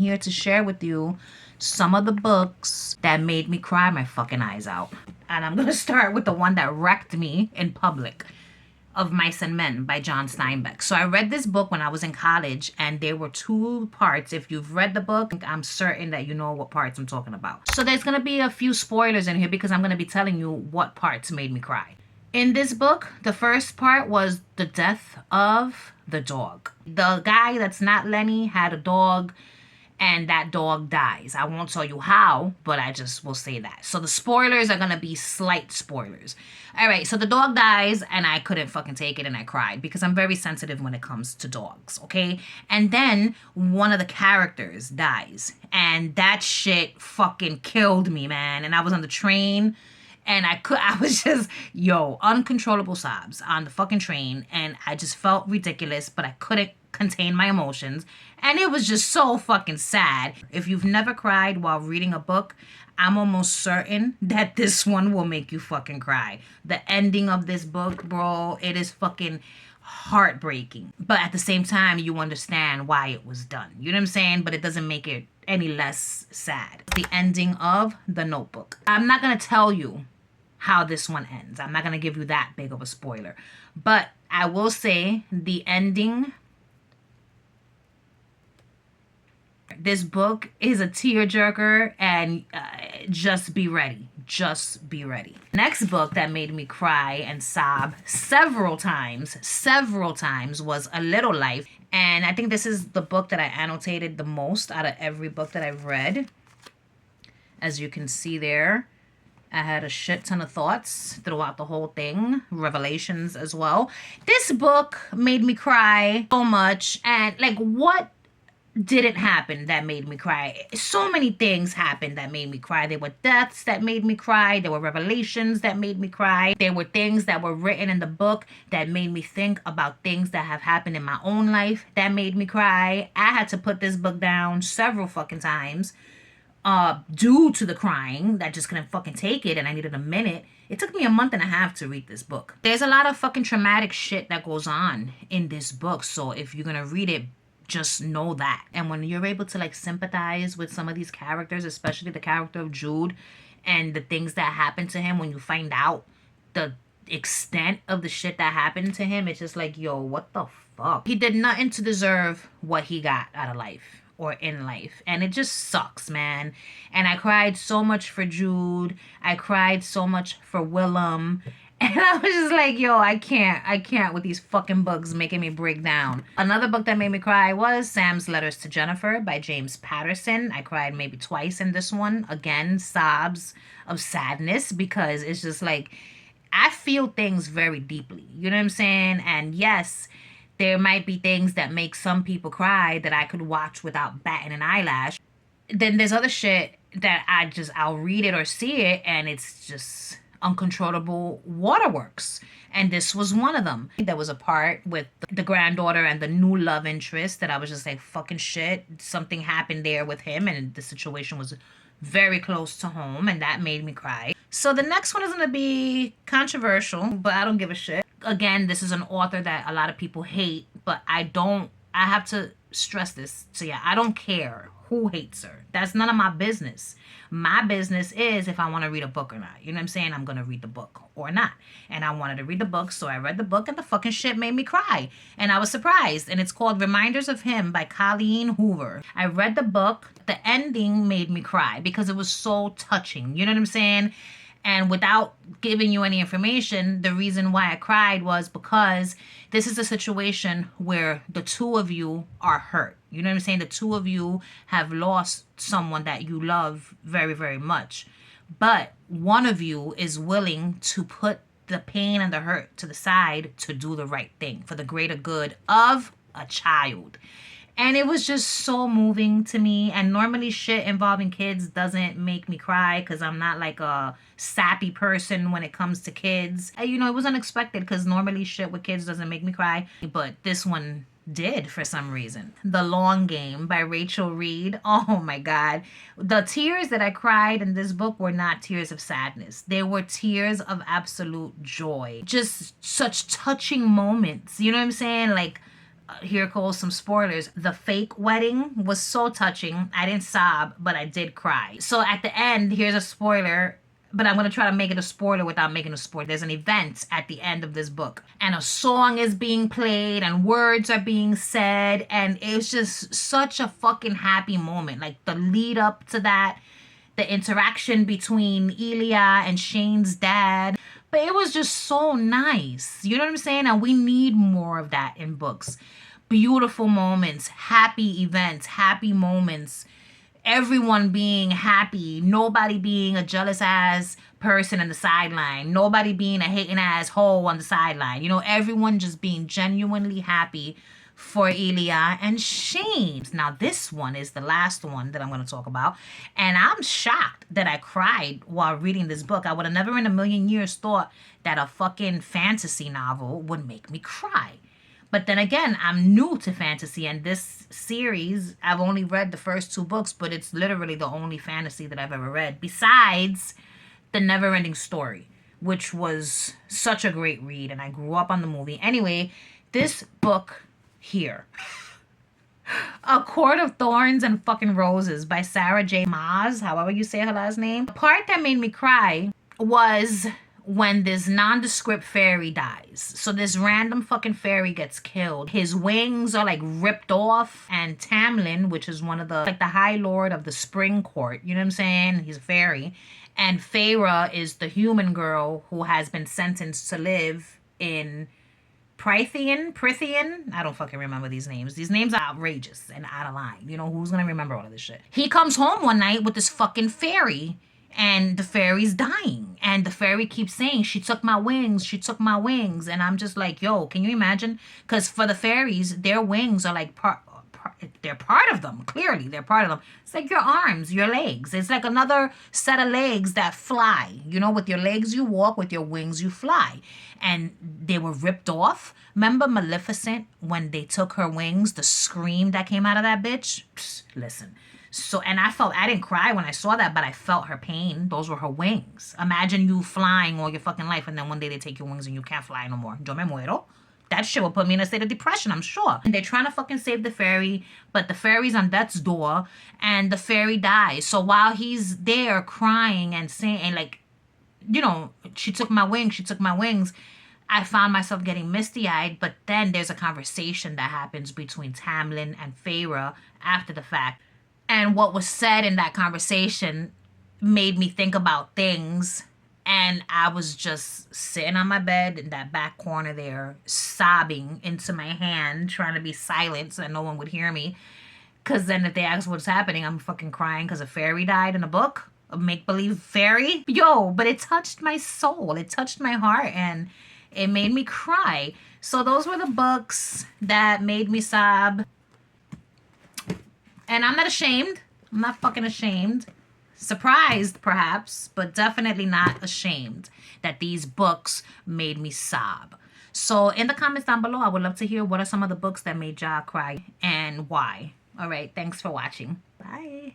here to share with you some of the books that made me cry my fucking eyes out. And I'm gonna start with the one that wrecked me in public, Of Mice and Men by John Steinbeck. So I read this book when I was in college, and there were 2 parts. If you've read the book, I'm certain that you know what parts I'm talking about. So there's gonna be a few spoilers in here because I'm gonna be telling you what parts made me cry. In this book, the first part was the death of the dog. The guy that's not Lenny had a dog, and that dog dies. I won't tell you how, but I just will say that. So the spoilers are gonna be slight spoilers. All right, so the dog dies, and I couldn't fucking take it, and I cried because I'm very sensitive when it comes to dogs, okay? And then one of the characters dies, and that shit fucking killed me, man. And I was on the train, and I was just, uncontrollable sobs on the fucking train, and I just felt ridiculous, but I couldn't contain my emotions, and it was just so fucking sad. If you've never cried while reading a book, I'm almost certain that this one will make you fucking cry. The ending of this book, bro, it is fucking heartbreaking. But at the same time, you understand why it was done. You know what I'm saying? But it doesn't make it any less sad. The ending of The Notebook. I'm not gonna tell you how this one ends. I'm not gonna give you that big of a spoiler. But I will say the ending. This book is a tearjerker, and just be ready. Just be ready. Next book that made me cry and sob several times was A Little Life. And I think this is the book that I annotated the most out of every book that I've read. As you can see there, I had a shit ton of thoughts throughout the whole thing. Revelations as well. This book made me cry so much. And like, what didn't happen that made me cry? So many things happened that made me cry. There were deaths that made me cry. There were revelations that made me cry. There were things that were written in the book that made me think about things that have happened in my own life that made me cry. I had to put this book down several fucking times due to the crying. I just couldn't fucking take it, and I needed a minute. It took me a month and a half to read this book. There's a lot of fucking traumatic shit that goes on in this book, so if you're gonna read it, just know that. And when you're able to like sympathize with some of these characters, especially the character of Jude and the things that happened to him, when you find out the extent of the shit that happened to him, it's just like, what the fuck? He did nothing to deserve what he got out of life or in life. And it just sucks, man. And I cried so much for Jude. I cried so much for Willem. And I was just like, I can't with these fucking books making me break down. Another book that made me cry was Sam's Letters to Jennifer by James Patterson. I cried maybe twice in this one. Again, sobs of sadness, because it's just like, I feel things very deeply. You know what I'm saying? And yes, there might be things that make some people cry that I could watch without batting an eyelash. Then there's other shit that I'll read it or see it, and it's just uncontrollable waterworks. And this was one of them. There was a part with the granddaughter and the new love interest that I was just like, fucking shit. Something happened there with him, and the situation was very close to home, and that made me cry. So the next one is going to be controversial, but I don't give a shit. Again, this is an author that a lot of people hate, but I have to stress this to you. I don't care who hates her. That's none of my business. My business is if I want to read a book or not. You know what I'm saying? I'm going to read the book or not. And I wanted to read the book, so I read the book, and the fucking shit made me cry. And I was surprised. And it's called Reminders of Him by Colleen Hoover. I read the book. The ending made me cry because it was so touching. You know what I'm saying? And without giving you any information, the reason why I cried was because this is a situation where the two of you are hurt. You know what I'm saying? The two of you have lost someone that you love very, very much. But one of you is willing to put the pain and the hurt to the side to do the right thing for the greater good of a child. And it was just so moving to me. And normally shit involving kids doesn't make me cry because I'm not like a sappy person when it comes to kids. You know, it was unexpected because normally shit with kids doesn't make me cry. But this one did for some reason. The Long Game by Rachel Reed. Oh my God. The tears that I cried in this book were not tears of sadness. They were tears of absolute joy. Just such touching moments. You know what I'm saying? Like, here goes some spoilers. The fake wedding was so touching. I didn't sob, but I did cry. So at the end, here's a spoiler, but I'm going to try to make it a spoiler without making a spoiler. There's an event at the end of this book, and a song is being played, and words are being said, and it's just such a fucking happy moment. Like, the lead up to that, the interaction between Elia and Shane's dad. But it was just so nice. You know what I'm saying? And we need more of that in books. Beautiful moments, happy events, happy moments. Everyone being happy. Nobody being a jealous ass person on the sideline. Nobody being a hating ass hoe on the sideline. You know, everyone just being genuinely happy for Elia and Shane. Now, this one is the last one that I'm going to talk about. And I'm shocked that I cried while reading this book. I would have never in a million years thought that a fucking fantasy novel would make me cry. But then again, I'm new to fantasy, and this series, I've only read the first 2 books, but it's literally the only fantasy that I've ever read, besides The Neverending Story, which was such a great read, and I grew up on the movie. Anyway, this book here, A Court of Thorns and Fucking Roses by Sarah J. Maas, however you say her last name. The part that made me cry was when this nondescript fairy dies. So this random fucking fairy gets killed. His wings are like ripped off, and Tamlin, which is one of the, like, the High Lord of the Spring Court, you know what I'm saying? He's a fairy. And Feyre is the human girl who has been sentenced to live in Prythian. I don't fucking remember these names. These names are outrageous and out of line. You know, who's gonna remember all of this shit? He comes home one night with this fucking fairy, and the fairy's dying. And the fairy keeps saying, she took my wings, she took my wings. And I'm just like, yo, can you imagine? Because for the fairies, their wings are like they're part of them. Clearly, they're part of them. It's like your arms, your legs. It's like another set of legs that fly. You know, with your legs you walk, with your wings you fly. And they were ripped off. Remember Maleficent, when they took her wings, the scream that came out of that bitch? Psst, listen. So, and I didn't cry when I saw that, but I felt her pain. Those were her wings. Imagine you flying all your fucking life, and then one day they take your wings and you can't fly no more. Yo me muero. That shit will put me in a state of depression, I'm sure. And they're trying to fucking save the fairy, but the fairy's on death's door, and the fairy dies. So while he's there crying and saying, and like, you know, she took my wings, she took my wings, I found myself getting misty-eyed. But then there's a conversation that happens between Tamlin and Feyre after the fact. And what was said in that conversation made me think about things. And I was just sitting on my bed in that back corner there, sobbing into my hand, trying to be silent so that no one would hear me. Because then if they ask what's happening, I'm fucking crying because a fairy died in a book. A make-believe fairy. Yo, but it touched my soul. It touched my heart, and it made me cry. So those were the books that made me sob. And I'm not ashamed. I'm not fucking ashamed. Surprised, perhaps, but definitely not ashamed that these books made me sob. So in the comments down below, I would love to hear what are some of the books that made y'all cry and why. All right, thanks for watching. Bye.